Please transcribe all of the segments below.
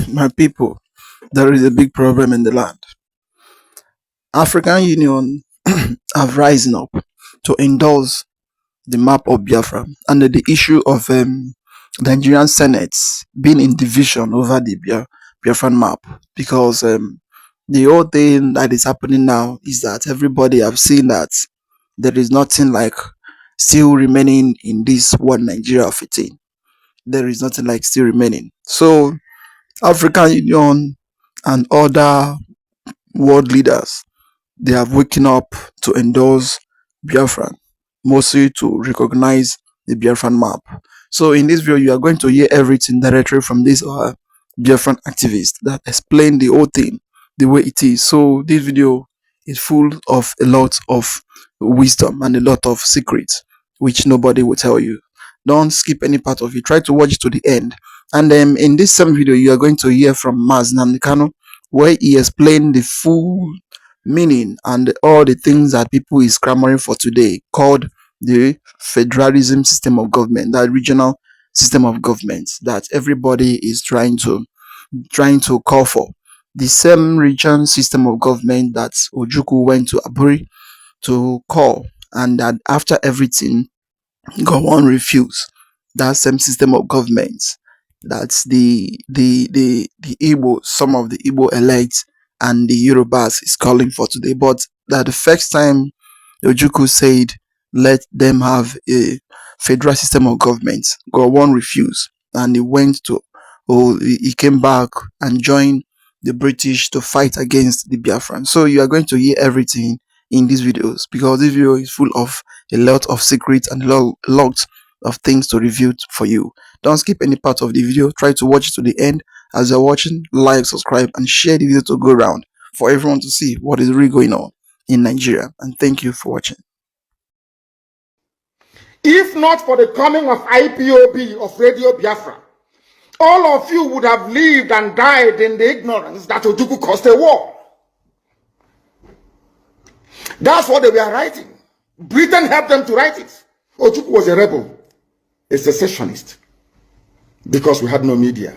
My people, there is a big problem in the land. African Union have risen up to endorse the map of Biafra and the issue of the Nigerian Senate being in division over the Biafran map because the whole thing that is happening now is that everybody have seen that there is nothing like still remaining in this one Nigeria 15. There is nothing like still remaining. So African Union and other world leaders, they have waken up to endorse Biafra, mostly to recognize the Biafran map. So in this video, you are going to hear everything directly from this Biafran activist that explain the whole thing the way it is. So this video is full of a lot of wisdom and a lot of secrets which nobody will tell you. Don't skip any part of it. Try to watch it to the end. And in this same video, you are going to hear from Maz Namdekano, where he explained the full meaning and all the things that people is clamoring for today, called the federalism system of government, that regional system of government that everybody is trying to call for. The same region system of government that Ojukwu went to Aburi to call, and that after everything Gowon refused. That same system of government that's the Igbo, some of the Igbo elites and the Yorubas is calling for today. But that the first time Ojukwu said let them have a federal system of government, Gowon refused, and he went to he came back and joined the British to fight against the Biafran. So you are going to hear everything in these videos because this video is full of a lot of secrets and lots of things to review for you. Don't skip any part of the video. Try to watch it to the end. As you're watching, like, subscribe, and share the video to go around for everyone to see what is really going on in Nigeria. And thank you for watching. If not for the coming of IPOB of Radio Biafra, all of you would have lived and died in the ignorance that Ojukwu caused a war. That's what they were writing. Britain helped them to write it. Ojukwu was a rebel, a secessionist, because we had no media.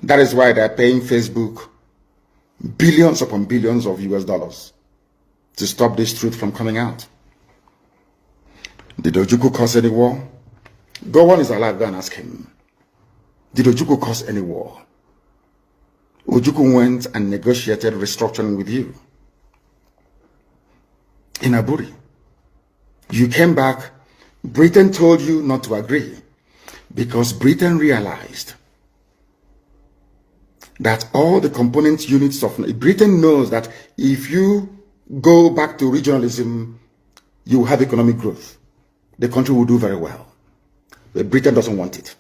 That is why they're paying Facebook billions upon billions of US dollars to stop this truth from coming out. Did Ojukwu cause any war? Gowon is alive, go and ask him. Did Ojukwu cause any war? Ojukwu went and negotiated restructuring with you in Aburi. You came back, Britain told you not to agree because Britain realized that all the component units of Britain knows that if you go back to regionalism, you will have economic growth. The country will do very well. But Britain doesn't want it.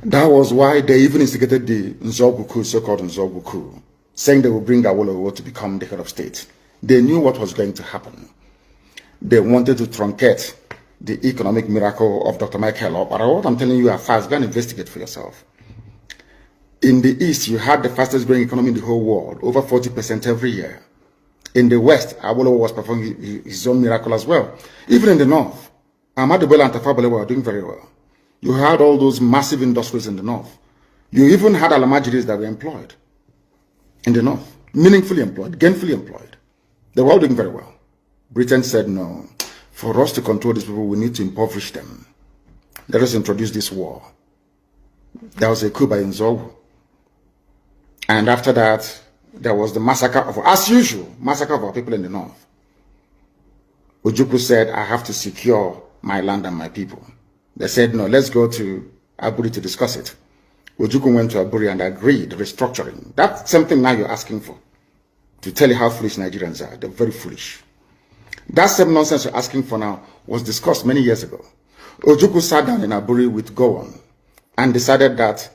That was why they even instigated the Nzogwu coup, so-called Nzogwu coup, saying they will bring Awolowo to become the head of state. They knew what was going to happen. They wanted to truncate the economic miracle of Dr. Michael. But what I'm telling you are fast. Go and investigate for yourself. In the East, you had the fastest growing economy in the whole world, over 40% every year. In the West, Awolowo was performing his own miracle as well. Even in the North, Ahmadu Bello and Tafawa Balewa were doing very well. You had all those massive industries in the North. You even had Alamajiris that were employed in the North, meaningfully employed, gainfully employed. They were all doing very well. Britain said, no, for us to control these people, we need to impoverish them. Let us introduce this war. There was a coup by Nzogwu. And after that, there was the massacre of, as usual, massacre of our people in the North. Ojukwu said, I have to secure my land and my people. They said, no, let's go to Aburi to discuss it. Ojukwu went to Aburi and agreed restructuring. That's something now you're asking for. To tell you how foolish Nigerians are. They're very foolish. That same nonsense you're asking for now was discussed many years ago. Ojukwu sat down in Aburi with Gowon and decided that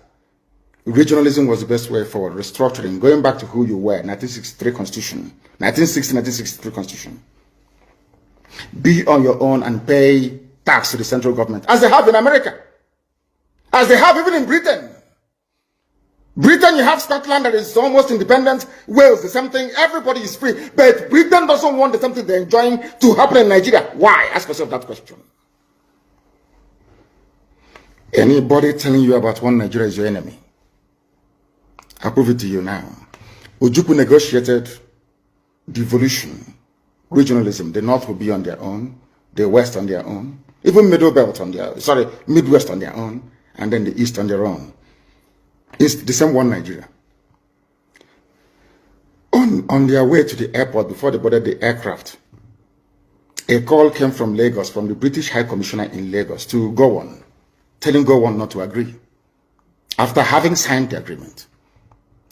regionalism was the best way forward. Restructuring, going back to who you were, 1963 Constitution, 1963 Constitution. Be on your own and pay tax to the central government, as they have in America, as they have even in Britain. Britain, you have Scotland that is almost independent. Wales, the same thing. Everybody is free. But Britain doesn't want the same thing they're enjoying to happen in Nigeria. Why? Ask yourself that question. Anybody telling you about one Nigeria is your enemy. I'll prove it to you now. Ojukwu negotiated devolution, regionalism. The North will be on their own, the West on their own, even Midwest on their own, and then the East on their own. It's the same one Nigeria. On their way to the airport, before they boarded the aircraft, a call came from Lagos, from the British High Commissioner in Lagos to Gowon, telling Gowon not to agree, after having signed the agreement.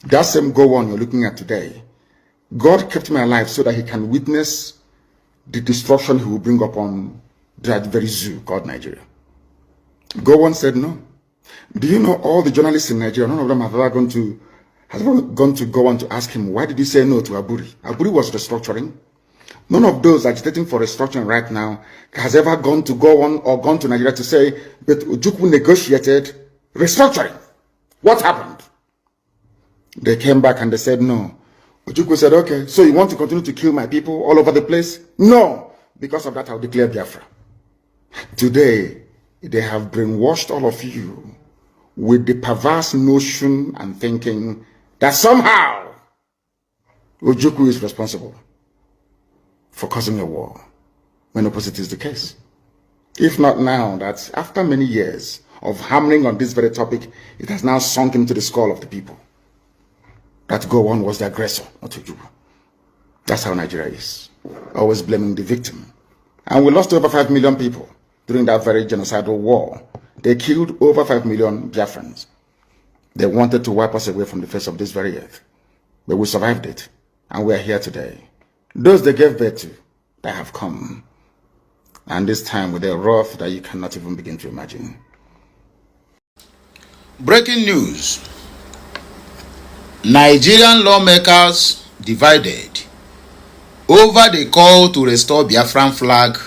That same Gowon you're looking at today, God kept him alive so that he can witness the destruction he will bring upon that very zoo called Nigeria. Gowon said no. Do you know all the journalists in Nigeria, none of them have ever gone to Gowon to ask him, why did he say no to Aburi? Aburi was restructuring. None of those agitating for restructuring right now has ever gone to Gowon or gone to Nigeria to say, but Ojukwu negotiated restructuring. What happened? They came back and they said no. Ojukwu said, okay, so you want to continue to kill my people all over the place? No. Because of that, I'll declare Biafra. Today, they have brainwashed all of you with the perverse notion and thinking that somehow Ojukwu is responsible for causing a war, when opposite is the case. If not now, that after many years of hammering on this very topic, it has now sunk into the skull of the people that Gowon was the aggressor, not Ojukwu. That's how Nigeria is, always blaming the victim. And we lost over 5 million people during that very genocidal war. They killed over 5 million Biafrans. They wanted to wipe us away from the face of this very earth. But we survived it, and we are here today. Those they gave birth to, they have come. And this time with a wrath that you cannot even begin to imagine. Breaking news. Nigerian lawmakers divided over the call to restore Biafran flag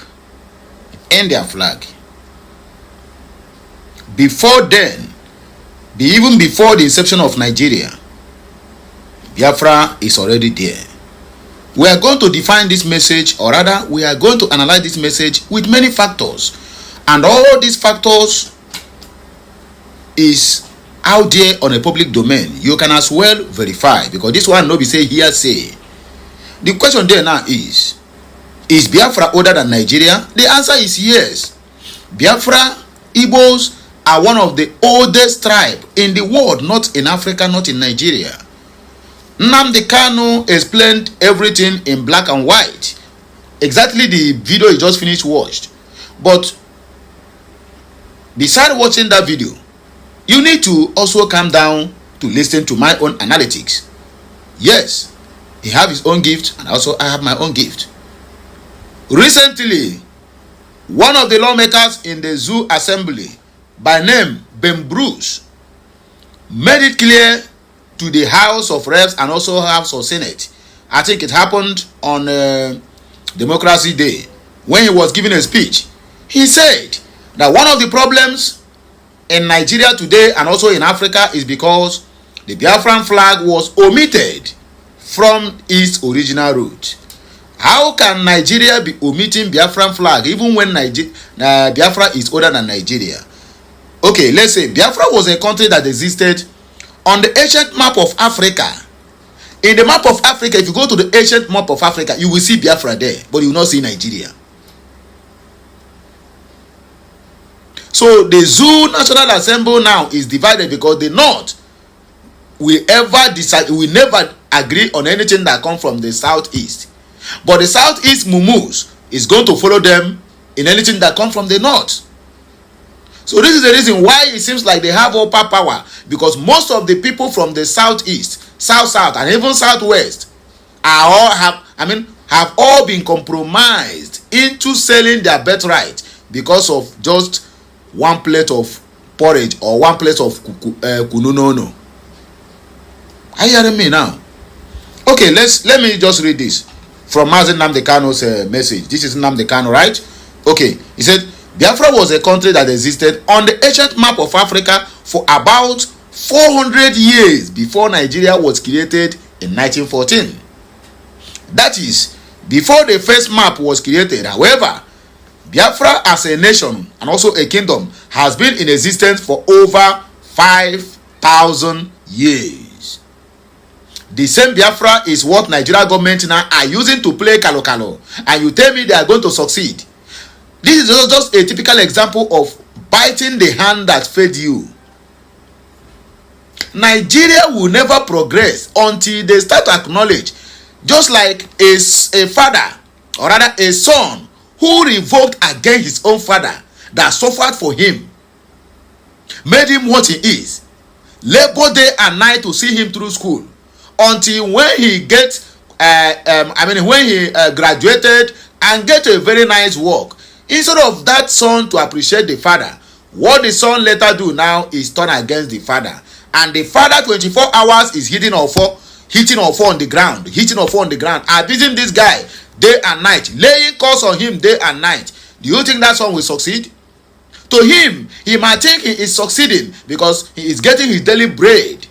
in their flag. Before then, even before the inception of Nigeria, Biafra is already there. We are going to define this message, or rather, we are going to analyze this message with many factors. And all these factors is out there on a public domain. You can as well verify, because this one no be say hearsay. The question there now is Biafra older than Nigeria? The answer is yes. Biafra, Igbos are one of the oldest tribe in the world, not in Africa, not in Nigeria. Nnamdi Kanu explained everything in black and white. Exactly the video you just finished watched. But besides watching that video, you need to also calm down to listen to my own analytics. Yes, he have his own gift, and also I have my own gift. Recently, one of the lawmakers in the Zoo Assembly, by name Ben Bruce, made it clear to the House of Reps and also House of Senate. I think it happened on Democracy Day, when he was giving a speech. He said that one of the problems in Nigeria today and also in Africa is because the Biafran flag was omitted from its original route. How can Nigeria be omitting Biafran flag even when Biafra is older than Nigeria? Okay, let's say Biafra was a country that existed on the ancient map of Africa. In the map of Africa, if you go to the ancient map of Africa, you will see Biafra there, but you will not see Nigeria. So the Zoo National Assembly now is divided because the North will never agree on anything that comes from the Southeast. But the Southeast Mumus is going to follow them in anything that comes from the North. So this is the reason why it seems like they have upper power, because most of the people from the Southeast, South, and even Southwest have all been compromised into selling their birthright because of just one plate of porridge or one plate of kununono. Are you hearing me now? Okay, let me just read this from Mazen Nnamdi Kanu's message. This is Nnamdi Kanu, right? Okay, he said Biafra was a country that existed on the ancient map of Africa for about 400 years before Nigeria was created in 1914. That is, before the first map was created. However, Biafra as a nation and also a kingdom has been in existence for over 5,000 years. The same Biafra is what Nigeria government now are using to play kalo kalo, and you tell me they are going to succeed. This is just a typical example of biting the hand that fed you. Nigeria will never progress until they start to acknowledge, just like a father, or rather a son who revolted against his own father that suffered for him, made him what he is, labor day and night to see him through school, until when he gets when he graduated and get a very nice work. Instead of that son to appreciate the father, what the son later do now is turn against the father, and the father 24 hours is hitting or fall on the ground, abusing this guy day and night, laying curse on him day and night. Do you think that son will succeed? To him, he might think he is succeeding because he is getting his daily bread.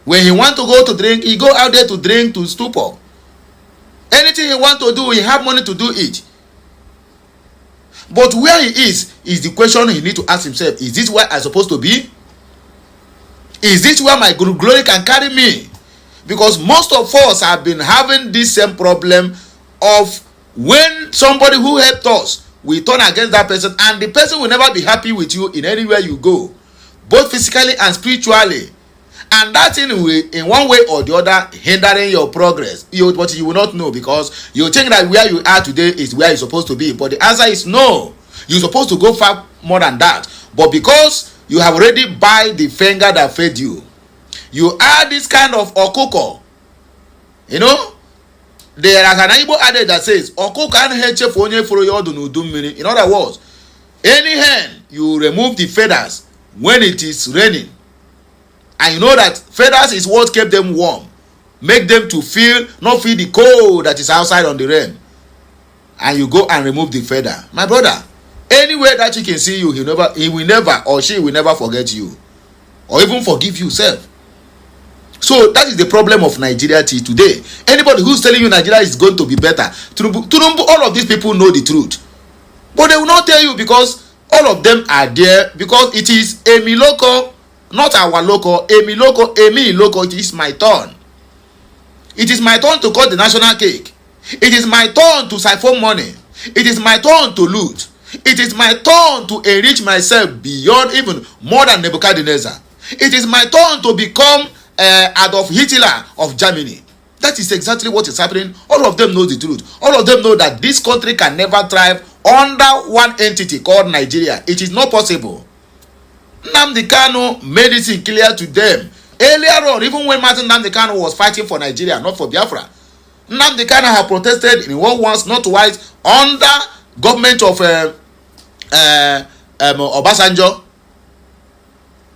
When he want to go to drink, he go out there to drink to stupor. Anything he want to do, he have money to do it. But where he is the question he need to ask himself. Is this where I'm supposed to be? Is this where my glory can carry me? Because most of us have been having this same problem of when somebody who helped us, we turn against that person, and the person will never be happy with you in anywhere you go, both physically and spiritually. And that thing will, in one way or the other, hindering your progress. But you will not know, because you think that where you are today is where you're supposed to be. But the answer is no. You're supposed to go far more than that. But because you have already bite the finger that fed you, you are this kind of okoko. You know, there is an Igbo adage that says, okoko and heche for onye foro yodu n'udu mmiri. In other words, any hen, you remove the feathers when it is raining. And you know that feathers is what kept them warm, make them to not feel the cold that is outside on the rain. And you go and remove the feather. My brother, anywhere that you can see you, he will never or she will never forget you, or even forgive you, self. So that is the problem of Nigeria till today. Anybody who's telling you Nigeria is going to be better, all of these people know the truth, but they will not tell you, because all of them are there because it is Emi Loco, not our local. Emi Loco, it is my turn. It is my turn to cut the national cake. It is my turn to siphon money. It is my turn to loot. It is my turn to enrich myself beyond, even more than Nebuchadnezzar. It is my turn to become Adolf Hitler of Germany. That is exactly what is happening. All of them know the truth. All of them know that this country can never thrive under one entity called Nigeria. It is not possible. Nnamdi Kanu made it clear to them earlier on, even when Martin Nnamdi Kanu was fighting for Nigeria, not for Biafra. Nnamdi Kanu had protested in one once, not twice, under government of Obasanjo.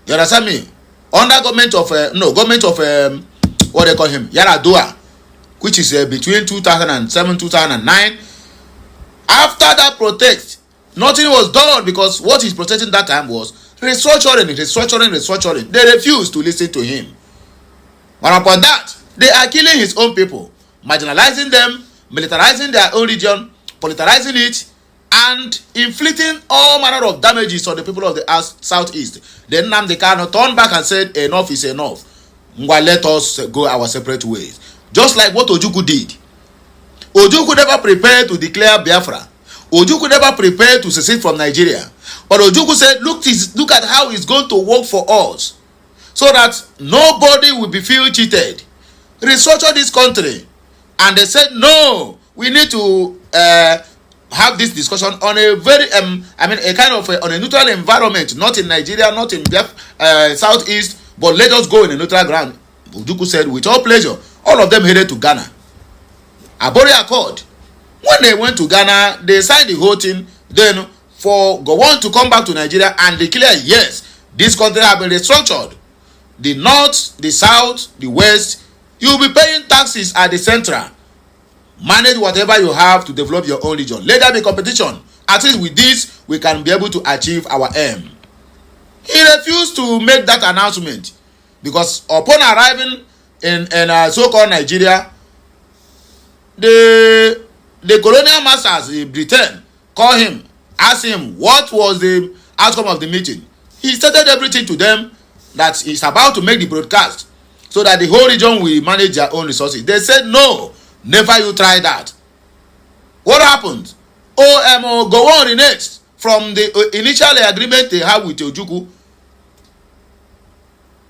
You understand me? Under government of what they call him, Yaradua, which is between 2007-2009. After that protest, nothing was done, because what he's protesting that time was restructuring. They refused to listen to him. But upon that, they are killing his own people, marginalizing them, militarizing their own region, politicizing it, and inflicting all manner of damages on the people of the southeast. Then Nnamdi Kanu turned back and said, enough is enough. Let us go our separate ways. Just like what Ojukwu did. Ojukwu never prepared to declare Biafra. Ojukwu never prepared to secede from Nigeria. But Ojukwu said, look at how it's going to work for us, so that nobody will be feel cheated. Restructure this country. And they said, no, we need to have this discussion on a very, a kind of on a neutral environment, not in Nigeria, not in Southeast, but let us go in a neutral ground. Ojukwu said, with all pleasure. All of them headed to Ghana. Abori Accord. When they went to Ghana, they signed the whole thing. Then for Gowon to come back to Nigeria and declare, yes, this country has been restructured. The north, the south, the west, you will be paying taxes at the central. Manage whatever you have to develop your own region. Let there be competition. At least with this, we can be able to achieve our aim. He refused to make that announcement, because upon arriving in so-called Nigeria, the the colonial masters in Britain call him, ask him what was the outcome of the meeting. He stated everything to them that he's about to make the broadcast so that the whole region will manage their own resources. They said no, never you try that. What happened? OMO go on renext from the initial agreement they have with Ojukwu.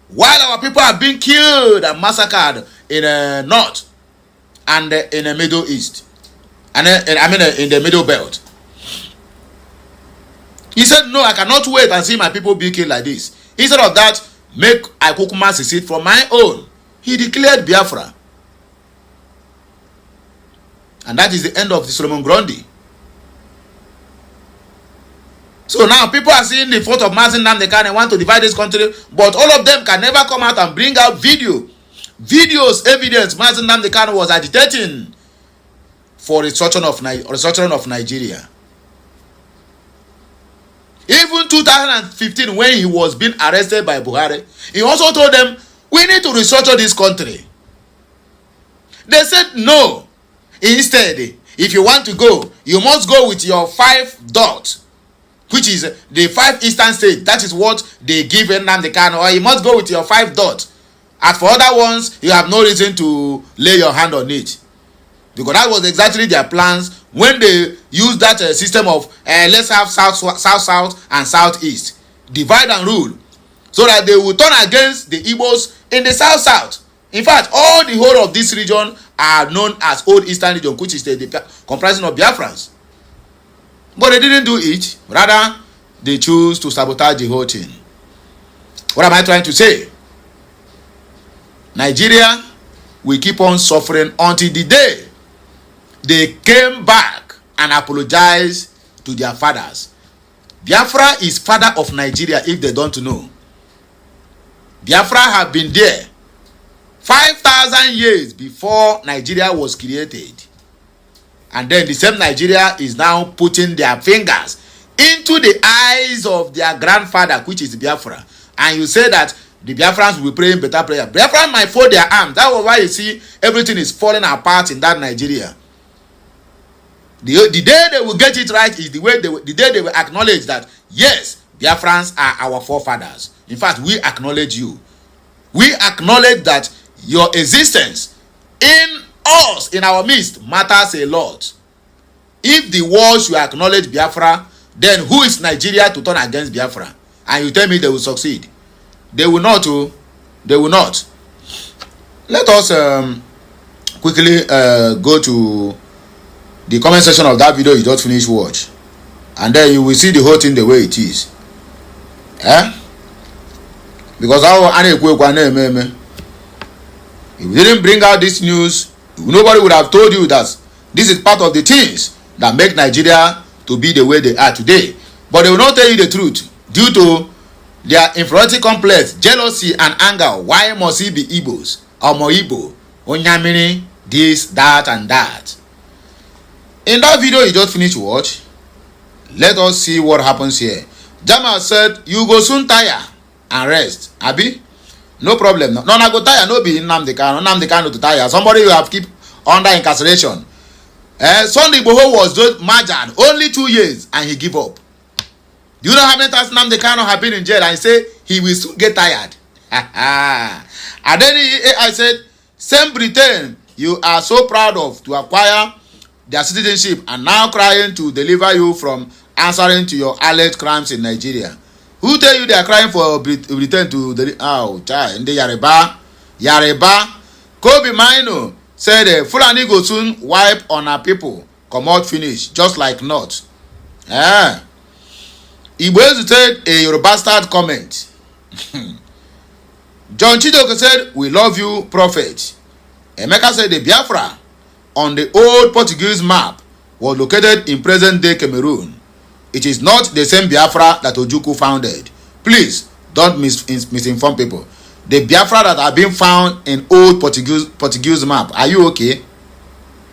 While our people are being killed and massacred in the north and in the Middle East, and in the Middle Belt. He said, no, I cannot wait and see my people be killed like this. Instead of that, make Ikukuma secede from my own. He declared Biafra. And that is the end of the Solomon Grundy. So now people are seeing the fourth of Mazin Namdekan and want to divide this country, but all of them can never come out and bring out videos, evidence Mazin Namdekan was agitating for restructuring of Nigeria. Even 2015, when he was being arrested by Buhari, he also told them, we need to restructure this country. They said no. Instead, if you want to go, you must go with your 5 dots, which is the 5 eastern states. That is what they give Nnamdi Kanu. Or you must go with your 5 dots. As for other ones, you have no reason to lay your hand on it. Because that was exactly their plans when they used that system of let's have south and southeast, divide and rule, so that they will turn against the Igbos in the south. In fact, all the whole of this region are known as Old Eastern Region, which is the comprising of Biafrans. But they didn't do it. Rather, they choose to sabotage the whole thing. What am I trying to say? Nigeria will keep on suffering until the day they came back and apologized to their fathers. Biafra is father of Nigeria, if they don't know. Biafra have been there 5,000 years before Nigeria was created. And then the same Nigeria is now putting their fingers into the eyes of their grandfather, which is Biafra. And you say that the Biafrans will be praying better prayer. Biafra might fold their arms. That was why you see everything is falling apart in that Nigeria. The day they will get it right is the day they will acknowledge that, yes, Biafrans are our forefathers. In fact, we acknowledge you. We acknowledge that your existence in us, in our midst, matters a lot. If the world should acknowledge Biafra, then who is Nigeria to turn against Biafra? And you tell me they will succeed? They will not. They will not. Let us quickly go to the comment section of that video you just finished watch, and then you will see the whole thing the way it is. Because if we didn't bring out this news, nobody would have told you that this is part of the things that make Nigeria to be the way they are today. But they will not tell you the truth due to their inferiority complex, jealousy, and anger. Why must it be Igbos or more Igbo? Onyamini, this, that, and that. In that video you just finished watch, let us see what happens here. Jamal said, you go soon tire and rest. Abi? No problem. No, I go tire. No be Nnamdi Kanu to tire. Somebody you have keep under incarceration. Sunday Igboho was just margin only 2 years and he give up. Do you know how many times Nnamdi Kanu have been in jail and say he will soon get tired? And then I said, same Britain you are so proud of to acquire their citizenship and now crying to deliver you from answering to your alleged crimes in Nigeria. Who tell you they are crying for Britain to the child? The Yareba Kobe Maino said Fulani go soon wipe on our people, come out finish just like not. Igbo said a Yoruba bastard comment. John Chidoke said we love you prophet. Emeka said the Biafra on the old Portuguese map was located in present-day Cameroon. It is not the same Biafra that Ojukwu founded. Please don't misinform people. The Biafra that have been found in old Portuguese map. Are you okay?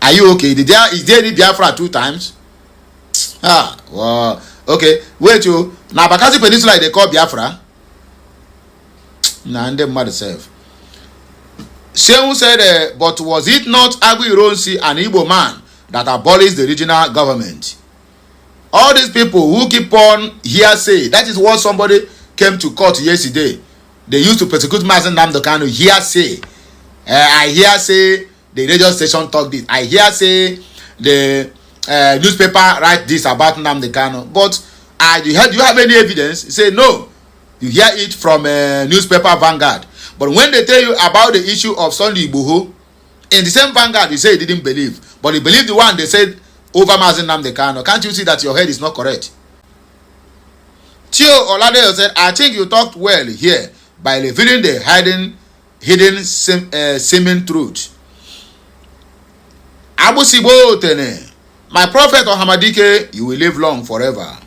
Are you okay? Is there any Biafra 2 times? Well, okay. Wait, you. Now, Bakassi Peninsula they call Biafra. Nah, and them mad self. Shehu said, but was it not Agu Ironsi, an Igbo man, that abolished the regional government. All these people who keep on hearsay, that is what somebody came to court yesterday. They used to persecute Mazen Nnamdi Kanu, hearsay. I hear say the radio station talk this. I hear say the newspaper write this about Nnamdi Kanu. But do you have any evidence? Say no. You hear it from newspaper Vanguard. But when they tell you about the issue of Sunday Igboho, in the same Vanguard, you say you didn't believe. But you believe the one they said over Mazen Nnamdi Kanu. Can't you see that your head is not correct? Theo Oladele said, I think you talked well here by revealing the hidden seeming truth. Abu Sibo Tene, my prophet Ohamadike, you will live long forever.